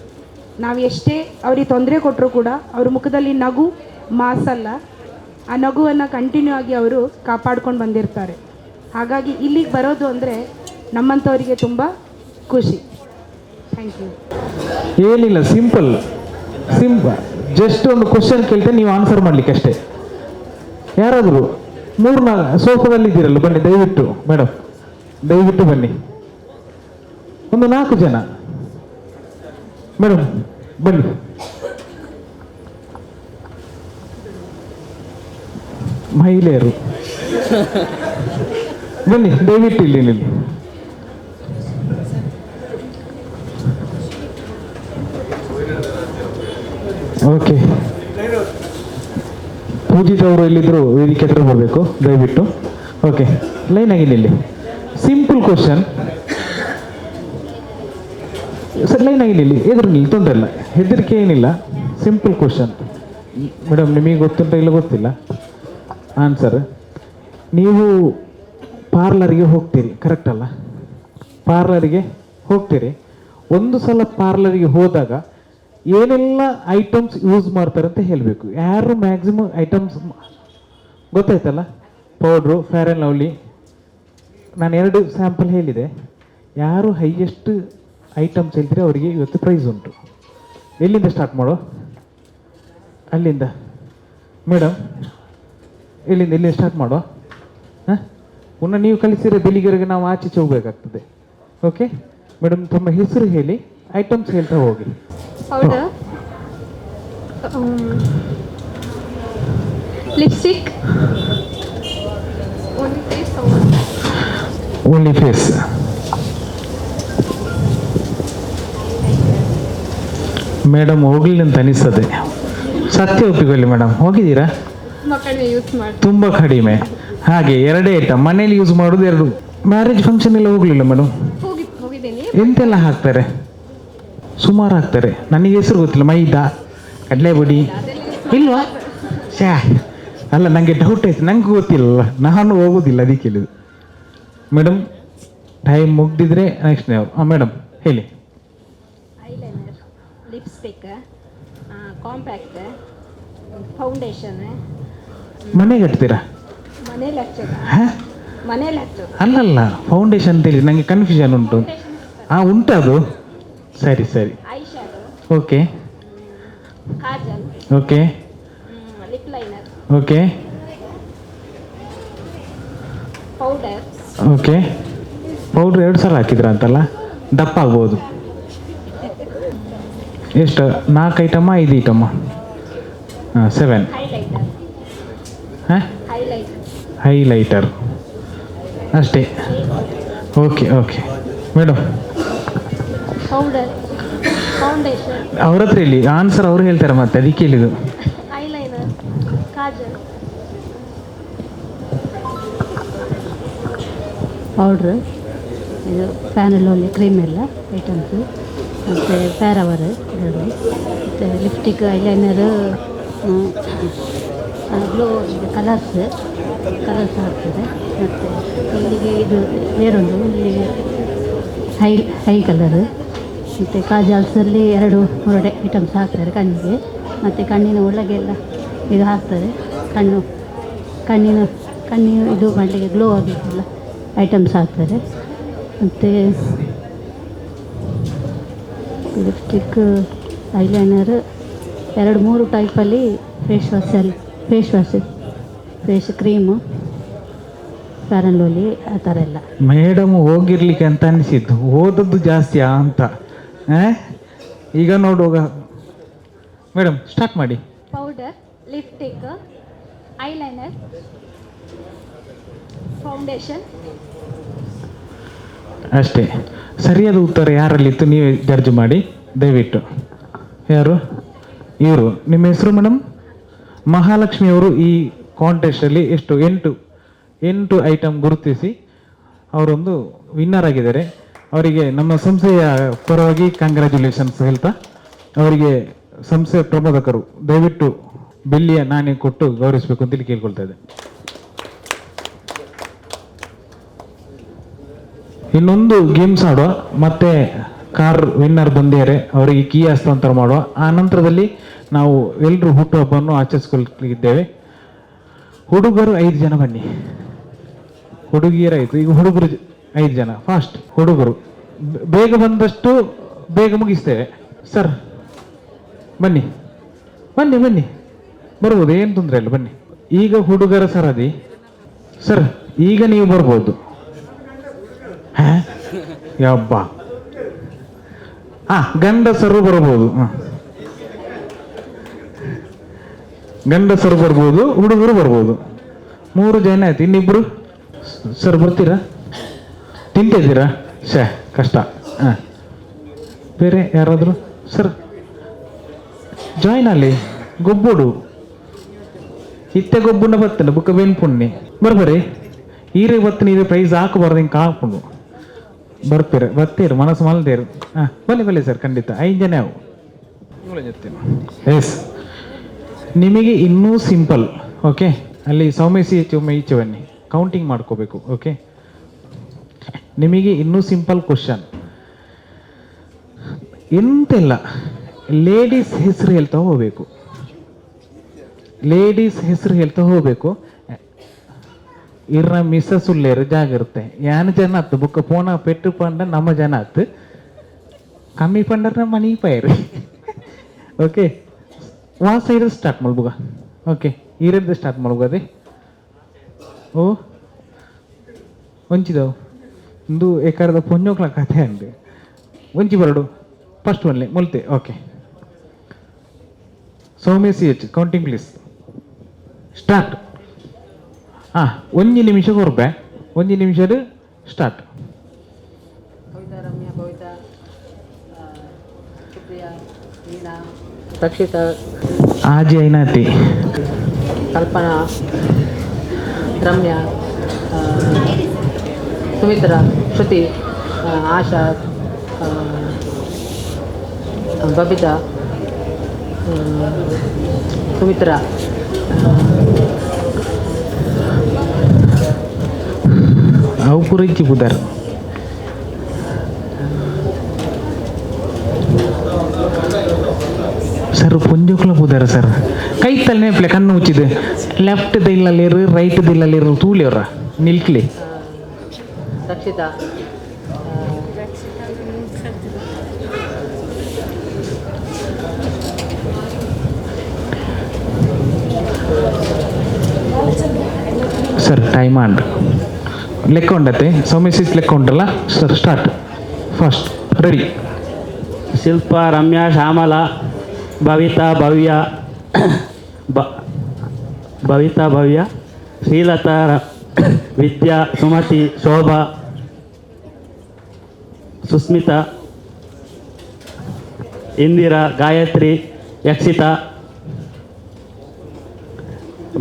ನಾವು ಎಷ್ಟೇ ಅವ್ರಿಗೆ ತೊಂದರೆ ಕೊಟ್ಟರೂ ಕೂಡ ಅವ್ರ ಮುಖದಲ್ಲಿ ನಗು ಮಾಸಲ್ಲ, ಆ ನಗುವನ್ನು ಕಂಟಿನ್ಯೂ ಆಗಿ ಅವರು ಕಾಪಾಡ್ಕೊಂಡು ಬಂದಿರ್ತಾರೆ. ಹಾಗಾಗಿ ಇಲ್ಲಿಗೆ ಬರೋದು ಅಂದರೆ ನಮ್ಮಂಥವರಿಗೆ ತುಂಬ ಖುಷಿ. Thank you. ಏನಿಲ್ಲ, ಸಿಂಪಲ್ ಜಸ್ಟ್ ಒಂದು ಕ್ವಶನ್ ಕೇಳ್ತೇನೆ, ನೀವು ಆನ್ಸರ್ ಮಾಡಲಿಕ್ಕೆ ಅಷ್ಟೇ. ಯಾರಾದರೂ 3-4 ಸೋಫಾದಲ್ಲಿ ಇದ್ದೀರಲ್ಲ, ಬನ್ನಿ ದಯವಿಟ್ಟು. ಮೇಡಮ್ ದಯವಿಟ್ಟು ಬನ್ನಿ. ಒಂದು 4 ಜನ ಮೇಡಮ್ ಬನ್ನಿ. ಮಹಿಳೆಯರು ಬನ್ನಿ ದಯವಿಟ್ಟು ಇಲ್ಲಿ ನಿಲ್ಲಿ. ಓಕೆ, ಪೂಜಿತ್ ಅವರು ಎಲ್ಲಿದ್ರು ವೇದಿಕೆ ಹತ್ರ ಬರಬೇಕು ದಯವಿಟ್ಟು. ಓಕೆ, ಲೈನ್ ಆಗಿ ನಿಲ್ಲಿ. ಸಿಂಪಲ್ ಕ್ವಶನ್ ಸರ್, ಲೈನ್ ಆಗಿ ನಿಲ್ಲಿ, ಎದುರು ನಿಲ್ಲಿ, ತೊಂದರೆ ಇಲ್ಲ, ಹೆದರಿಕೆ ಏನಿಲ್ಲ. ಸಿಂಪಲ್ ಕ್ವಶನ್ ಮೇಡಮ್, ನಿಮಗೆ ಗೊತ್ತುಂಟ ಇಲ್ಲ ಗೊತ್ತಿಲ್ಲ. ಆನ್ಸರ್. ನೀವು ಪಾರ್ಲರಿಗೆ ಹೋಗ್ತೀರಿ, ಕರೆಕ್ಟ್ ಅಲ್ಲ? ಪಾರ್ಲರಿಗೆ ಹೋಗ್ತೀರಿ. ಒಂದು ಸಲ ಪಾರ್ಲರಿಗೆ ಹೋದಾಗ ಏನೆಲ್ಲ ಐಟಮ್ಸ್ ಯೂಸ್ ಮಾಡ್ತಾರೆ ಅಂತ ಹೇಳಬೇಕು. ಯಾರು ಮ್ಯಾಕ್ಸಿಮಮ್ ಐಟಮ್ಸ್ ಗೊತ್ತಾಯ್ತಲ್ಲ? ಪೌಡ್ರು, ಫೇರ್ ಆ್ಯಂಡ್ ಲವ್ಲಿ, ನಾನು 2 ಸ್ಯಾಂಪಲ್ ಹೇಳಿದೆ. ಯಾರು ಹೈಯೆಸ್ಟ್ ಐಟಮ್ಸ್ ಹೇಳ್ತೀರಿ ಅವರಿಗೆ ಇವತ್ತು ಪ್ರೈಸ್ ಉಂಟು. ಎಲ್ಲಿಂದ ಸ್ಟಾರ್ಟ್ ಮಾಡೋ? ಅಲ್ಲಿಂದ ಮೇಡಮ್, ಇಲ್ಲಿಂದ ಸ್ಟಾರ್ಟ್ ಮಾಡೋ. ಹಾಂ, ಪುನಃ ನೀವು ಕಲಿಸಿರೋ ಬೆಳಿಗ್ಗೆವರೆಗೆ ನಾವು ಆಚೆ ಹೋಗಬೇಕಾಗ್ತದೆ. ಓಕೆ ಮೇಡಮ್, ತಮ್ಮ ಹೆಸರು ಹೇಳಿ, ಐಟಮ್ಸ್ ಹೇಳ್ತಾ ಹೋಗಿ. Powder, lipstick, only face. Madam ಹೋಗ್ಲಿಲ್ಲ ಅಂತ ಅನಿಸ್ತದೆ. ಸತ್ಯ ಒಪ್ಪಿಕೊಳ್ಳಿ ಮೇಡಮ್, ಹೋಗಿದ್ದೀರಾ? ತುಂಬ ಕಡಿಮೆ. ಹಾಗೆ 2 ಐಟಮ್ ಮನೇಲಿ ಯೂಸ್ ಮಾಡೋದು 2. ಮ್ಯಾರೇಜ್ ಫಂಕ್ಷನ್ ಎಲ್ಲ ಹೋಗ್ಲಿಲ್ಲ ಮೇಡಮ್? ಎಂತೆಲ್ಲ ಹಾಕ್ತಾರೆ? ಸುಮಾರು ಹಾಕ್ತಾರೆ. ನನಗೆ ಹೆಸರು ಗೊತ್ತಿಲ್ಲ. ಮೈದಾ, ಕಡಲೆ ಪುಡಿ ಇಲ್ವಾ? ಶ್ಯಾ, ಅಲ್ಲ, ನನಗೆ ಡೌಟ್ ಆಯ್ತು. ನಂಗೆ ಗೊತ್ತಿಲ್ಲ, ನಾನು ಹೋಗೋದಿಲ್ಲ, ಅದಕ್ಕೆ ಹೇಳಿದ್ದು. ಮೇಡಮ್, ಟೈಮ್ ಮುಗ್ದಿದ್ರೆ ನೆಕ್ಸ್ಟ್ ನೀವು. ಹಾಂ ಮೇಡಮ್ ಹೇಳಿ. Eyeliner, lipstick, compact, foundation. ಮನೆಗೆ ಹಚ್ತೀರಾ? ಮನೇಲಿ ಹಚ್ಚೋದು. ಹಾಂ, ಮನೇಲಿ ಹಚ್ಚೋದು. ಅಲ್ಲಲ್ಲ, ಫೌಂಡೇಶನ್ ಅಂತೇಳಿ ನನಗೆ ಕನ್ಫ್ಯೂಷನ್ ಉಂಟು. ಹಾಂ, ಉಂಟು ಅದು. ಸರಿ ಸರಿ, I shadow, okay Kajal, okay lip liner, okay powder. Okay. Powder 2 ಸಲ ಹಾಕಿದ್ರ ಅಂತಲ್ಲ, ದಪ್ಪ ಆಗ್ಬೋದು. ಎಷ್ಟು? 4 ಐಟಮ್ಮ, 5 ಐಟಮ್ಮ? ಹಾಂ, 7. ಹೈಲೈಟರ್, ಹಾಂ, ಹೈಲೈಟರ್ ಅಷ್ಟೇ. Okay okay madam. Powder, foundation, ಅವ್ರ ಹತ್ರ ಇಲ್ಲಿ ಆನ್ಸರ್ ಅವ್ರು ಹೇಳ್ತಾರೆ, ಮತ್ತೆ ಅದಕ್ಕೆ ಹೇಳಿದ್ದು. ಐಲೈನರ್, ಕಾಜಲ್, ಪೌಡ್ರು, ಇದು ಫ್ಯಾನಲ್ಲೋಲಿ ಕ್ರೀಮ್ ಎಲ್ಲ ಐಟಮ್ಸು, ಮತ್ತು ಪ್ಯಾರವರ್ 2, ಮತ್ತು ಲಿಪ್ಸ್ಟಿಕ್, ಐಲೈನರು, ಗ್ಲೋ, ಕಲರ್ಸ್ ಹಾಕ್ತದೆ. ಮತ್ತು ಇಲ್ಲಿಗೆ ಇದು ಬೇರೊಂದು, ಇಲ್ಲಿ ಹೈ ಕಲರು, ಮತ್ತು ಕಾಜಲ್ಸಲ್ಲಿ 2-3 ಐಟಮ್ಸ್ ಹಾಕ್ತಾರೆ ಕಣ್ಣಿಗೆ. ಮತ್ತು ಕಣ್ಣಿನ ಒಳಗೆಲ್ಲ ಇದು ಹಾಕ್ತಾರೆ. ಕಣ್ಣಿನ ಇದು ಮಾಡಲಿಕ್ಕೆ ಗ್ಲೋ ಆಗಲಿಕ್ಕೆಲ್ಲ ಐಟಮ್ಸ್ ಹಾಕ್ತಾರೆ. ಮತ್ತು ಲಿಪ್ಸ್ಟಿಕ್, ಐಲೈನರ್ 2-3 ಟೈಪಲ್ಲಿ face cream, fair and lovely, ಆ ಥರ ಎಲ್ಲ. ಮೇಡಮ್ ಹೋಗಿರ್ಲಿಕ್ಕೆ ಅಂತ ಅನಿಸಿದ್ದು, ಓದದ್ದು ಜಾಸ್ತಿಯಾ ಅಂತ. ಈಗ ನೋಡುವಾಗ ಮೇಡಮ್ ಸ್ಟಾರ್ಟ್ ಮಾಡಿ. Powder, lipstick, eyeliner, foundation. ಅಷ್ಟೇ. ಸರಿಯಾದ ಉತ್ತರ ಯಾರಲ್ಲಿತ್ತು ನೀವೇ ಜಡ್ಜ್ ಮಾಡಿ ದಯವಿಟ್ಟು. ಯಾರು? ಇವರು. ನಿಮ್ಮ ಹೆಸರು ಮೇಡಮ್? ಮಹಾಲಕ್ಷ್ಮಿ ಅವರು ಈ ಕಾಂಟೆಸ್ಟಲ್ಲಿ ಎಷ್ಟು 8 ಐಟಮ್ ಗುರುತಿಸಿ ಅವರೊಂದು ವಿನ್ನರ್ ಆಗಿದ್ದಾರೆ. ಅವರಿಗೆ ನಮ್ಮ ಸಂಸ್ಥೆಯ ಪರವಾಗಿ ಕಂಗ್ರ್ಯಾಚುಲೇಷನ್ಸ್ ಹೇಳ್ತಾ, ಅವರಿಗೆ ಸಂಸ್ಥೆಯ ಪ್ರಬೋಧಕರು ದಯವಿಟ್ಟು ಬೆಳ್ಳಿಯ ನಾಣ್ಯ ಕೊಟ್ಟು ಗೌರವಿಸಬೇಕು ಅಂತೇಳಿ ಕೇಳ್ಕೊಳ್ತಾ ಇದ್ದೆ. ಇನ್ನೊಂದು ಗೇಮ್ಸ್ ಆಡುವ, ಮತ್ತೆ ಕಾರ್ ವಿನ್ನರ್ ಬಂದಿದ್ದಾರೆ, ಅವರಿಗೆ ಕೀ ಹಸ್ತಾಂತರ ಮಾಡುವ. ಆ ನಂತರದಲ್ಲಿ ನಾವು ಎಲ್ಲರೂ ಹುಟ್ಟುಹಬ್ಬವನ್ನು ಆಚರಿಸ್ಕೊಳ್ತಿದ್ದೇವೆ. ಹುಡುಗರು 5 ಜನ ಬನ್ನಿ. ಹುಡುಗಿಯರಾಯಿತು, ಈಗ ಹುಡುಗರು 5 ಜನ. ಫಾಸ್ಟ್ ಹುಡುಗರು, ಬೇಗ ಬಂದಷ್ಟು ಬೇಗ ಮುಗಿಸ್ತೇವೆ. ಸರ್ ಬನ್ನಿ ಬನ್ನಿ ಬನ್ನಿ, ಬರ್ಬೋದು, ಏನು ತೊಂದರೆ ಇಲ್ಲ, ಬನ್ನಿ. ಈಗ ಹುಡುಗರ ಸರದಿ. ಸರ್ ಈಗ ನೀವು ಬರ್ಬೋದು. ಯಬ್ಬ, ಗಂಡಸರು ಬರ್ಬೋದು. ಗಂಡಸರು ಬರ್ಬೋದು, ಹುಡುಗರು ಬರ್ಬೋದು. 3 ಜನ ಆಯ್ತು, ಇನ್ನಿಬ್ರು. ಸರ್ ಬರ್ತೀರಾ? ತಿಂತಿದ್ದೀರಾ? ಕಷ್ಟ. ಬೇರೆ ಯಾರಾದರೂ? ಸರ್ ಜಾಯ್ನ್ ಅಲ್ಲಿ ಗೊಬ್ಬುಡು ಇತ್ತೆ ಗೊಬ್ಬುಂಡ ಬತ್ತಲ್ಲ ಬುಕ್ಕ ಬೆನ್ಪುಣ್ಣಿ ಬರ್ಬರಿ ಈರೆ ಬತ್ತನ ಇದು ಪ್ರೈಸ್ ಹಾಕಬಾರ್ದು, ಹಿಂಗೆ ಹಾಕೊಂಡು ಬರ್ತೀರ ಮನಸ್ಸು ಮಲ್ದೇರು. ಬನ್ನಿ ಸರ್, ಖಂಡಿತ 5 ಜನ ಅವು. ಎಸ್, ನಿಮಗೆ ಇನ್ನೂ ಸಿಂಪಲ್. ಓಕೆ, ಅಲ್ಲಿ ಸೌಮ್ಯಸಿ ಹೆಚ್ಚೊಮ್ಮೆ ಈಚೆ ಬನ್ನಿ, ಕೌಂಟಿಂಗ್ ಮಾಡ್ಕೋಬೇಕು. ಓಕೆ, ನಿಮಗೆ ಇನ್ನೂ ಸಿಂಪಲ್ ಕ್ವಶನ್, ಎಂತೆಲ್ಲ ಲೇಡೀಸ್ ಹೆಸರು ಹೇಳ್ತಾ ಹೋಗಬೇಕು. ಲೇಡೀಸ್ ಹೆಸರು ಹೇಳ್ತಾ ಹೋಗಬೇಕು. ಇರ್ರ ಮಿಸ್ಸಸ್ ಉಳ್ಳೇರು ಜಾಗಿರುತ್ತೆ. ಯಾನ್ ಜನ ಆತು ಬುಕ್ಕ ಪೋನ ಪೆಟ್ಟು ಪಂಡ ನಮ್ಮ ಜನ ಆತು ಕಮ್ಮಿ ಪಂಡರ ಮನಿ ಪೈರು. ಓಕೆ, ವಾ ಸೈಡ್ ಸ್ಟಾರ್ಟ್ ಮಾಡ್ಬೋಗ. ಓಕೆ, ಈರದ್ದು ಸ್ಟಾರ್ಟ್ ಮಾಡ್ಬೋದೇ. ಓ ಒಂಚಿದವು ಒಂದು ಏಕಾರದ ಪೊಂಜೋಕ್ಲ ಕಥೆ ಅಂದು ಒಂಚಿ ಬರಡು ಫಸ್ಟ್ ಒನ್ಲೆ ಮುಲ್ತೆ. Okay, Soumya C H counting please start. ಹಾಂ, 1 ನಿಮಿಷ ಕೊರ್ಬೆ, 1 ನಿಮಿಷದ ಸ್ಟಾರ್ಟ್. ಕವಿತಾ, ರಮ್ಯಾ, ಕವಿತಾ, ಸುಪ್ರಿಯಾ, ಮೀನಾ, ರಕ್ಷಿತಾ, ಆಜಿ ಐನಾತಿ, ಕಲ್ಪನಾ, ರಮ್ಯಾ, ಸುಮಿತ್ರಾ, ಶ್ರುತಿ, ಆಶಾ, ಬಬಿತಾ, ಸುಮಿತ್ರಾ, ಅವು ಕುರಿಚಿ ಬುದರ್. ಸರ್ ಪೊಂಜೋಕ್ಲ ಬುದಾರ ಸರ್, ಕೈ ತಲೆನೇಪ್ಲೆ ಕಣ್ಣು ಮುಚ್ಚಿದೆ. ಲೆಫ್ಟ್ ದಿಲ್ಲಲ್ಲಿರು, ರೈಟ್ ದಿಲ್ಲಲ್ಲಿರು ತೂಳಿಯವ್ರ ನಿಲ್ಕ್ಲಿ. ರಕ್ಷಿತಾ, ಸರ್ ಟೈಮ್ ಆಂಡ್ ಲೆಕ್ಕ ಉಂಡತ್ತೆ. ಸೌಮ್ಯಸಿಸ್ ಲೆಕ್ಕ ಉಂಟಲ್ಲ sir, start. First ready. Shilpa, Ramya, Shyamala, Bhavita, Bhavya, Bhavita, Bhavya, Srilatha, Vidya, Sumathi, Shobha, Sushmita, Indira, Gayatri, Yakshita,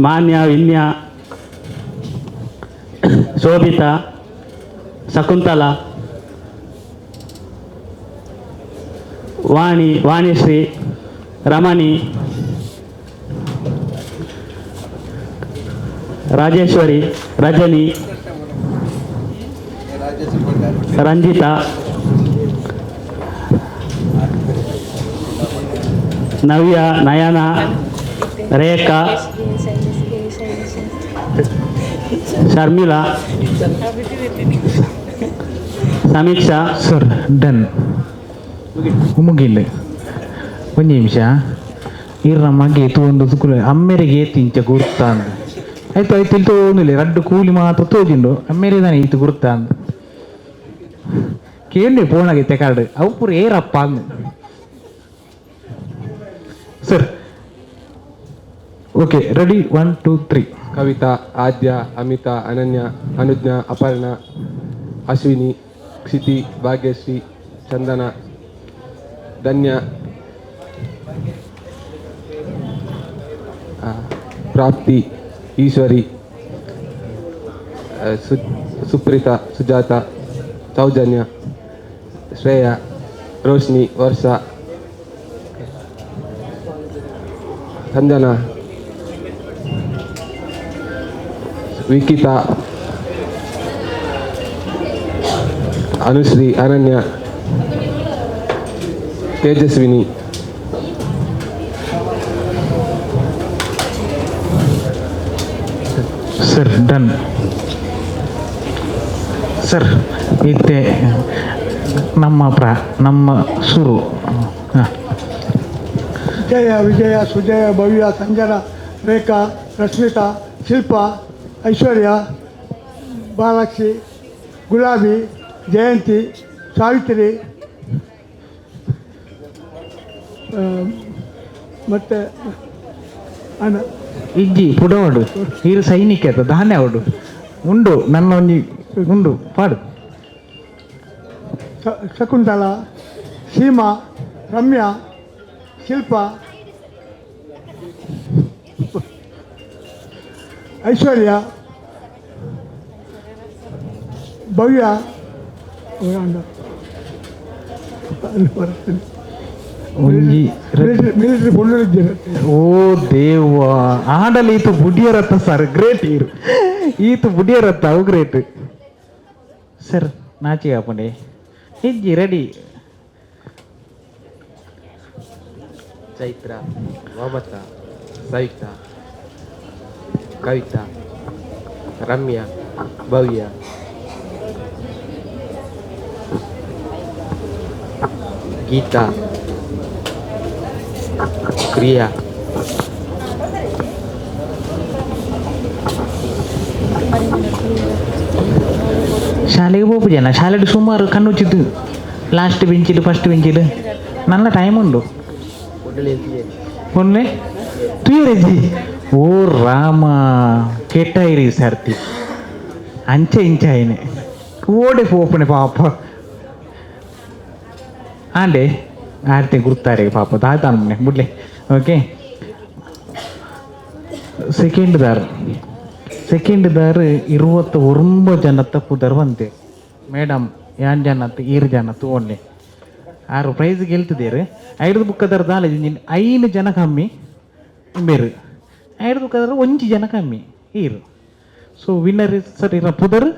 Manya, Vinya, Shobhita, Shakuntala, ವಾಣಿ, ವಾಣಿಶ್ರೀ, ರಮಣಿ, ರಾಜೇಶ್ವರಿ, ರಜನಿ, ರಂಜಿತಾ, ನವ್ಯ, ನಯನ, ರೇಖಾ, ಶರ್ಮಿಳಾ, ಸಮೀಕ್ಷಾ. ಸರ್ ಡನ್, ಮುಗಿಲ್ಲ. ಒಂದು ನಿಮಿಷ ಇರ್ರ ಮಗೆ ಒಂದು ಸುಕುಲ ಅಮ್ಮೆರಿಗೆ ತಿಂಚ ಗುರ್ತ ಅಂದ ಆಯ್ತು ಆಯ್ತು ಇಲ್ಲಿ ತೋನಿಲ್ಲ ರಡ್ಡು ಕೂಲಿ ಮಾತ್ರ ತೋಜಿಂಡು ಅಮ್ಮೆರೆ ತಾನೆ ಈತು ಗುರ್ತ ಅಂದ ಕೇಳಿ ಫೋನಾಗೈತೆ ಕಾರ್ಡ್ ಅವು ಪೂರ ಏರಪ್ಪ ಅಂದ. Sir okay ready, 1 2 3. ಕವಿತಾ, ಆದ್ಯ, ಅಮಿತಾ, ಅನನ್ಯ, ಅನುಜ್ಞಾ, ಅಪರ್ಣ, ಅಶ್ವಿನಿ, ಕ್ಷಿತಿ, ಭಾಗ್ಯಶ್ರೀ, ಚಂದನ, ಧನ್ಯ, ಪ್ರಾಪ್ತಿ, ಈಶ್ವರಿ, ಸುಪ್ರೀತಾ, ಸುಜಾತ, ಸೌಜನ್ಯ, ಶ್ರೇಯಾ, ರೋಶ್ನಿ, ವರ್ಷ, ಸಂಜನಾ, ವಿಕಿತಾ, ಅನುಶ್ರೀ, ಅನನ್ಯ, ತೇಜಸ್ವಿನಿ, ಸರ್ ಡನ್. ಸರ್ ಇತ್ತೆ ನಮ್ಮ ಸುರು. ಜಯ, ವಿಜಯ, ಸುಜಯ, ಭವ್ಯ, ಸಂಜನಾ, ರೇಖಾ, ರಶ್ಮಿತಾ, ಶಿಲ್ಪಾ, ಐಶ್ವರ್ಯ, ಬಾಲಾಕ್ಷಿ, ಗುಲಾಬಿ, ಜಯಂತಿ, ಸಾವಿತ್ರಿ, ಮತ್ತು ಅಣ್ಣ ಇಜ್ಜಿ ಪುಡವಡು ಇರು ಸೈನಿಕ ಧಾನ್ಯ ಅವಡು ಉಂಡು ನನ್ನ ಒಂಜಿ ಉಂಡು ಪಾಡು. ಶಕುಂತಲಾ, ಸೀಮಾ, ರಮ್ಯಾ, ಶಿಲ್ಪಾ, ಐಶ್ವರ್ಯ, ಭವ್ಯ, ಒಂಜಿ ಮಿಲಿಟರಿ ಪೊಂಡಲಿದ್ದೀರ ಓ ದೇವ ಆಡಲಿ ಈತು ಬುಡಿಯರತ್ತ ಸರ್ ಗ್ರೇಟ್ ಈರು ಈತು ಬುಡಿಯರತ್ತ ಅವು ಗ್ರೇಟ್ ಸರ್ ನಾಚಿ ಹಾಪಂಡೆ ಹೆಜ್ಜಿ ರೆಡಿ. ಚೈತ್ರ, ಮಮತಾ, ಸವಿತಾ, ಕವಿತಾ, ರಮ್ಯಾ, ಭವ್ಯ, ಗೀತಾ, ಪ್ರಿಯಾ, ಶಾಲೆಗೆ ಹೋಗ್ಬಿಜನ ಶಾಲೆಗೆ ಸುಮಾರು ಕಣ್ಣುಚ್ಚಿದ್ದು ಲಾಸ್ಟ್ ಬೆಂಚಿಲು ಫಸ್ಟ್ ಬೆಂಚಿಲು നല്ല ಟೈಮ್ ಮೊನ್ನೆ ತುಯರಜ್ಜಿ ಓ ರಾಮ ಕೆಟ್ಟಾಯಿರಿ ಸರ್ತಿ ಅಂಚೆ ಇಂಚಾಯಿನೆ ಓಡೆ ಪೋಪನೆ ಪಾಪ ಆಂಡೆ ಆಡ್ತೆ ಗುರ್ತಾರೆ ಪಾಪ ತಾಯ್ತಾನೆ ಬಿಡ್ಲೆ ಓಕೆ. ಸೆಕೆಂಡ್ ದಾರ್ 29 ಜನತ್ತ ಪುದರ್ ಬಂತೆ ಮೇಡಮ್ ಯಾನ್ ಜನತ್ತು 7 ಜನತ್ತು ಒಳ್ಳೆ 6 ಪ್ರೈಸ್ ಗೆಲ್ತಿದ್ದೀರಿ. 5 ಬುಕ್ಕದರ ದಾಲೇಜ್ 5 ಜನ ಕಮ್ಮಿ ಬೇರು 5 ಬುಕ್ಕದರ 1 ಜನ ಕಮ್ಮಿ ಈರು. ಸೊ ವಿನ್ನರ್ ಸರ್ ಇರ ಪುದರ್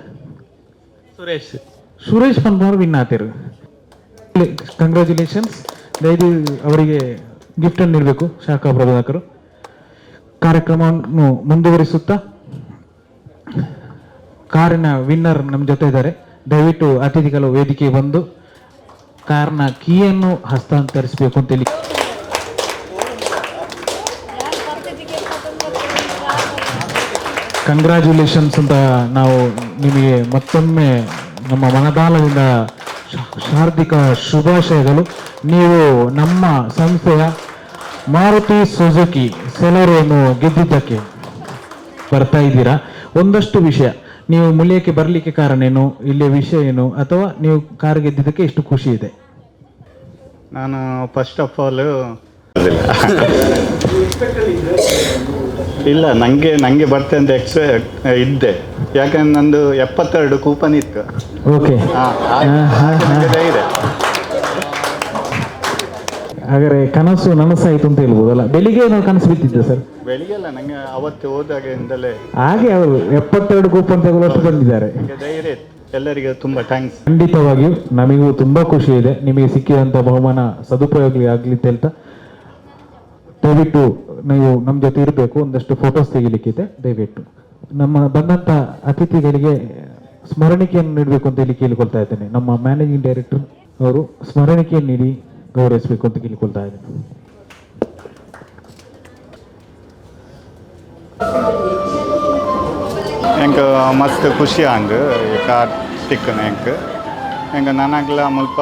ಸುರೇಶ್ ಪನ್ಮಾರ್ ವಿನ್ ಆತಿರು. ಕಂಗ್ರ್ಯಾಚುಲೇಷನ್ಸ್. ದಯವಿಟ್ಟು ಅವರಿಗೆ ಗಿಫ್ಟನ್ನು ನೀಡಬೇಕು ಶಾಖಾ ಪ್ರಬೋಧಕರು. ಕಾರ್ಯಕ್ರಮವನ್ನು ಮುಂದುವರಿಸುತ್ತಾ ಕಾರಿನ ವಿನ್ನರ್ ನಮ್ಮ ಜೊತೆ ಇದ್ದಾರೆ. ದಯವಿಟ್ಟು ಅತಿಥಿಗಳು ವೇದಿಕೆ ಬಂದು ಕಾರ್ನ ಕೀಯನ್ನು ಹಸ್ತಾಂತರಿಸಬೇಕು ಅಂತೇಳಿ. ಕಂಗ್ರ್ಯಾಚುಲೇಷನ್ಸ್ ಅಂತ ನಾವು ನಿಮಗೆ ಮತ್ತೊಮ್ಮೆ ನಮ್ಮ ಮನದಾಳದಿಂದ ಹಾರ್ದಿಕ ಶುಭಾಶಯಗಳು. ನೀವು ನಮ್ಮ ಸಂಸ್ಥೆಯ ಮಾರುತಿ ಸುಜುಕಿ ಸೆಲೆರಿಯನ್ನು ಗೆದ್ದಿದ್ದಕ್ಕೆ ಬರ್ತಾ ಇದ್ದೀರಾ. ಒಂದಷ್ಟು ವಿಷಯ ನೀವು ಮುಳಿಯಕ್ಕೆ ಬರಲಿಕ್ಕೆ ಕಾರಣ ಏನು, ಇಲ್ಲಿಯ ವಿಷಯ ಏನು, ಅಥವಾ ನೀವು ಕಾರ್ ಗೆದ್ದಿದ್ದಕ್ಕೆ ಎಷ್ಟು ಖುಷಿ ಇದೆ? ನಾನು ಫಸ್ಟ್ ಆಫ್ ಆಲ್ ಇಲ್ಲ ನನಗೆ ಬರ್ತೇ ಅಂತ ಇದ್ದೆ, ಯಾಕಂದ್ರೆ ನಂದು 72 ಕೂಪನ್ ಇತ್ತು. ಓಕೆ, ಧೈರ್ಯ ಹಾಗಾದ್ರೆ ಕನಸು ನನಸಾಯಿತು ಅಂತ ಹೇಳ್ಬೋದಲ್ಲ. ಬೆಳಿಗ್ಗೆ ನಾವು ಕನಸು ಬಿತ್ತಿದ್ದೆ ಸರ್? ಬೆಳಿಗ್ಗೆ ಅಲ್ಲ, ನನಗೆ ಅವತ್ತು ಹೋದಾಗಿಂದಲೇ ಹಾಗೆ ಅವರು 72 ಕೂಪನ್ ತಗೊಳ್ಳೋಷ್ಟು ಬಂದಿದ್ದಾರೆ. ಧೈರ್ಯ ಇತ್ತು. ಎಲ್ಲರಿಗೆ ತುಂಬ ಥ್ಯಾಂಕ್ಸ್. ಖಂಡಿತವಾಗಿಯೂ ನಮಗೂ ತುಂಬಾ ಖುಷಿ ಇದೆ ನಿಮಗೆ ಸಿಕ್ಕಿದಂಥ ಬಹುಮಾನ ಸದುಪಯೋಗ ಆಗಲಿ ಅಂತ ಹೇಳ್ತಾ, ದಯವಿಟ್ಟು ನೀವು ನಮ್ಮ ಜೊತೆ ಇರಬೇಕು. ಒಂದಷ್ಟು ಫೋಟೋಸ್ ತೆಗಿಲಿಕ್ಕಿದೆ. ದಯವಿಟ್ಟು ನಮ್ಮ ಬಂದಂಥ ಅತಿಥಿಗಳಿಗೆ ಸ್ಮರಣಿಕೆಯನ್ನು ನೀಡಬೇಕು ಅಂತ ಹೇಳಿ ಕೇಳಿಕೊಳ್ತಾ ಇದ್ದೇನೆ. ನಮ್ಮ ಮ್ಯಾನೇಜಿಂಗ್ ಡೈರೆಕ್ಟರ್ ಅವರು ಸ್ಮರಣಿಕೆಯನ್ನು ನೀಡಿ ಗೌರವಿಸಬೇಕು ಅಂತ ಕೇಳಿಕೊಳ್ತಾ ಇದ್ದೇನೆ. ಹೆಂಗೆ ಮಸ್ತ್ ಖುಷಿ ಅಂದ್ ಕಾರ್ ತಿಕ್ಕನ ಹೆಂಗೆ ನನಗೆಲ್ಲ ಮುಲ್ಪ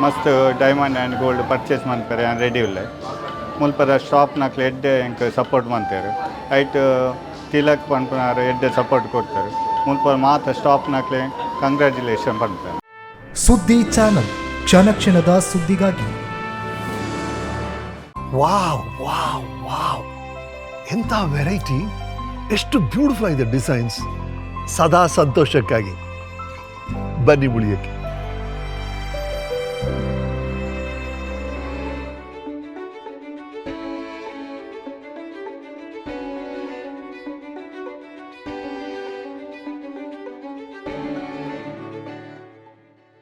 ಮಸ್ತ್ ಡೈಮಂಡ್ ಆ್ಯಂಡ್ ಗೋಲ್ಡ್ ಪರ್ಚೇಸ್ ಮಾಡ್ತಾರೆ ರೆಡಿ ಇಲ್ಲ ಮುಲ್ಪದ ಸ್ಟಾಪ್ನಾಕ್ಲೆ ಎಡ್ಡೆ ಹೆಂಗೆ ಸಪೋರ್ಟ್ ಮಾಡ್ತಾರೆ. ಐಟ್ ತಿಲಕ್ ಪಂಪನಾರು ಎಡ್ಡೆ ಸಪೋರ್ಟ್ ಕೊಡ್ತಾರೆ. ಮುಲ್ಪ ಮಾತ್ರ ಸ್ಟಾಪ್ನಾಕ್ಲೆ ಕಂಗ್ರ್ಯಾಚುಲೇಷನ್ ಪಡ್ತಾರೆ. ಸುದ್ದಿ ಚಾನಲ್, ಕ್ಷಣ ಕ್ಷಣದ ಸುದ್ದಿಗಾಗಿ. ವಾವ್ ವಾವ್ ವಾವ್, ಎಂಥ ವೆರೈಟಿ, ಎಷ್ಟು ಬ್ಯೂಟಿಫುಲ್ ಆಗಿದೆ ಡಿಸೈನ್ಸ್. ಸದಾ ಸಂತೋಷಕ್ಕಾಗಿ ಬನ್ನಿ ಮುಳಿಯಕ್ಕೆ.